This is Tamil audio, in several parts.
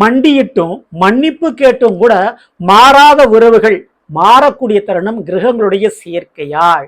மண்டியிட்டும் மன்னிப்பு கேட்டும் கூட மாறாத உறவுகள் மாறக்கூடிய தருணம் கிரகங்களுடைய சேர்க்கையால்.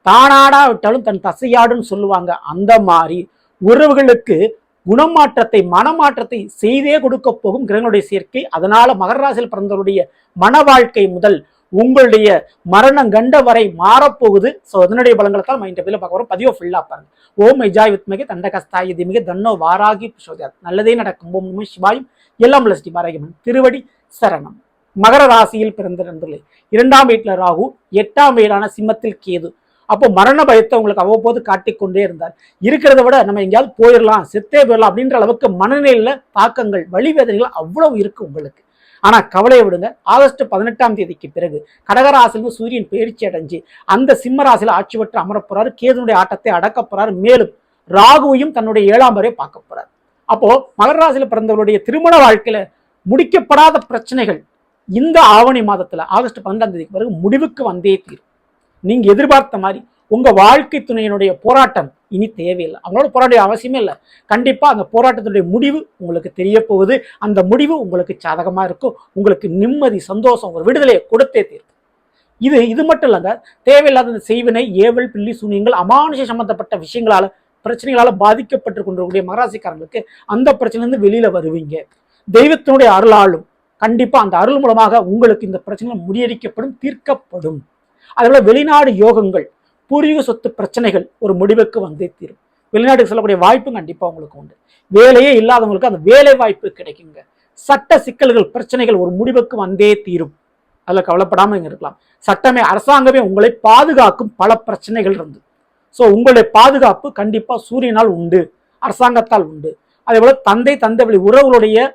தானாடாவிட்டாலும் தன் தசையாடுன்னு சொல்லுவாங்க. அந்த மாதிரி உறவுகளுக்கு குணமாற்றத்தை மனமாற்றத்தை செய்தே கொடுக்க போகும் கிரகங்களுடைய சேர்க்கை. அதனால மகர ராசியில் பிறந்தவருடைய மன வாழ்க்கை முதல் உங்களுடைய மரணம் கண்ட வரை மாறப்போகுது. ஸோ அதனுடைய பலங்களை தான் மைண்ட் பதில பார்க்க வரோம். பதிவை ஃபுல்லாக பாருங்க. ஓம் மைஜாய் வித்மிக தண்டகஸ்தாய திமிக தன்னோ வாராகி பிரசோதயாத். நல்லதே நடக்கும். ஓம் நம சிவாயும் எல்லாம் ஸ்ரீ பாராகிமன் திருவடி சரணம். மகர ராசியில் பிறந்த நண்பர்களே, 2ஆம் வீட்டில் ராகு, 8ஆம் வீடான சிம்மத்தில் கேது. அப்போ மரண பயத்தை உங்களுக்கு அவ்வப்போது காட்டிக்கொண்டே இருந்தார். இருக்கிறத விட நம்ம எங்கேயாவது போயிடலாம், செத்தே போயிடலாம் அப்படின்ற அளவுக்கு மனநிலையில தாக்கங்கள் வழிவேதனைகள் அவ்வளவு இருக்கு உங்களுக்கு. ஆனா கவலையை விடுங்க. ஆகஸ்ட் 18ஆம் தேதிக்கு பிறகு கடகராசிலிருந்து சூரியன் பயிற்சி அடைஞ்சு அந்த சிம்ம ராசியில ஆட்சி பெற்று அமரப் போறாரு. கேதுனுடைய ஆட்டத்தை அடக்க போறாரு. மேலும் ராகுவையும் தன்னுடைய 7ஆம் வரை பார்க்க போறாரு. அப்போ மகர ராசியில பிறந்தவருடைய திருமண வாழ்க்கையில முடிக்கப்படாத பிரச்சனைகள் இந்த ஆவணி மாதத்துல ஆகஸ்ட் 12ஆம் தேதிக்கு பிறகு முடிவுக்கு வந்தே தீரும். நீங்க எதிர்பார்த்த மாதிரி உங்க வாழ்க்கை துணையினுடைய போராட்டம் இனி தேவையில்லை. அவங்களோட போராட அவசியமே இல்லை. கண்டிப்பா அந்த போராட்டத்தினுடைய முடிவு உங்களுக்கு தெரிய போகுது. அந்த முடிவு உங்களுக்கு சாதகமா இருக்கும். உங்களுக்கு நிம்மதி, சந்தோஷம், ஒரு விடுதலையை கொடுத்தே தீரும். இது மட்டும் இல்லைங்க. தேவையில்லாத இந்த செய்வினை, ஏவல், பில்லி, சூனியங்கள், அமானுஷ சம்பந்தப்பட்ட விஷயங்களால பிரச்சனைகளால பாதிக்கப்பட்டு கொண்டிருக்கக்கூடிய மகராசிக்காரங்களுக்கு அந்த பிரச்சனையிலிருந்து வெளியில வருவீங்க. தெய்வத்தினுடைய அருளாலும் கண்டிப்பா அந்த அருள் மூலமாக உங்களுக்கு இந்த பிரச்சனைகள் முறியடிக்கப்படும், தீர்க்கப்படும். அதேபோல வெளிநாடு யோகங்கள், பூர்வீக சொத்து பிரச்சனைகள் ஒரு முடிவுக்கு வந்தே தீரும். வெளிநாட்டுக்கு செல்லக்கூடிய வாய்ப்பும் கண்டிப்பா உங்களுக்கு உண்டு. வேலையே இல்லாதவங்களுக்கு அந்த வேலை வாய்ப்பு கிடைக்குங்க. சட்ட சிக்கல்கள், பிரச்சனைகள் ஒரு முடிவுக்கு வந்தே தீரும். அதில் கவலைப்படாம இங்க இருக்கலாம். சட்டமே, அரசாங்கமே உங்களை பாதுகாக்கும் பல பிரச்சனைகள் இருந்து. ஸோ உங்களுடைய பாதுகாப்பு கண்டிப்பா சூரியனால் உண்டு, அரசாங்கத்தால் உண்டு. அதே போல தந்தை வழி உறவுகளுடைய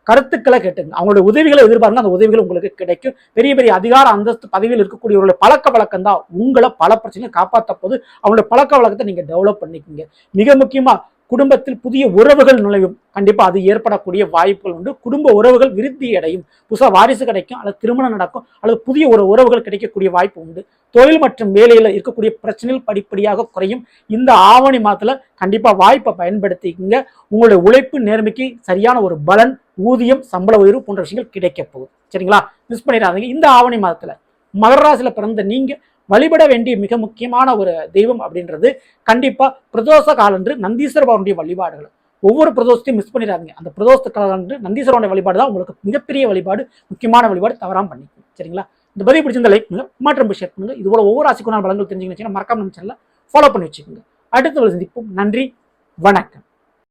கருத்துக்களை கேட்டுங்க. அவங்களுடைய உதவிகளை எதிர்பார்ங்க. அந்த உதவிகள் உங்களுக்கு கிடைக்கும். பெரிய பெரிய அதிகார அந்தஸ்து பதவியில் இருக்கக்கூடியவர்களுடைய பழக்க வழக்கம் தான் உங்களை பல பிரச்சனையை காப்பாற்ற போது. அவங்களுடைய பழக்க வழக்கத்தை நீங்க டெவலப் பண்ணிக்கோங்க. மிக முக்கியமா குடும்பத்தில் புதிய உறவுகள் நுழையும். கண்டிப்பா அது ஏற்படக்கூடிய வாய்ப்புகள் உண்டு. குடும்ப உறவுகள் விருத்தி அடையும். புதுசா வாரிசு கிடைக்கும், அல்லது திருமணம் நடக்கும், அல்லது புதிய ஒரு உறவுகள் கிடைக்கக்கூடிய வாய்ப்பு உண்டு. தொழில் மற்றும் வேலையில இருக்கக்கூடிய பிரச்சனைகள் படிப்படியாக குறையும். இந்த ஆவணி மாதத்துல கண்டிப்பா வாய்ப்பை பயன்படுத்திக்கங்க. உங்களுடைய உழைப்பு நேர்மைக்கு சரியான ஒரு பலன், ஊதியம், சம்பள உயர்வு போன்ற விஷயங்கள் கிடைக்க போகுது. சரிங்களா? மிஸ் பண்ணிடாதீங்க. இந்த ஆவணி மாதத்துல மகர ராசியில பிறந்த நீங்க வழிபட வேண்டிய மிக முக்கியமான ஒரு தெய்வம் அப்படின்றது கண்டிப்பா பிரதோஷ காலன்று நந்தீஸ்வர பகவானுடைய வழிபாடுகள். ஒவ்வொரு பிரதோஷத்தையும் மிஸ் பண்ணிடாதீங்க. அந்த பிரதோஷ காலன்று நந்தீஸ்வரனுடைய வழிபாடு தான் உங்களுக்கு மிகப்பெரிய வழிபாடு, முக்கியமான வழிபாடு. தவறாம பண்ணிக்கணும். சரிங்களா? இந்த பதிவு பிடிச்சிருந்த லைக் பண்ணுங்க, மாற்றம் ஷேர் பண்ணுங்க. இது போல ஒவ்வொரு ராசிக்குமான பலன்கள் தெரிஞ்சுக்கணும் மறக்காம நம்ம சேனலை ஃபாலோ பண்ணி வச்சுக்கோங்க. அடுத்த சந்திப்போம். நன்றி, வணக்கம்.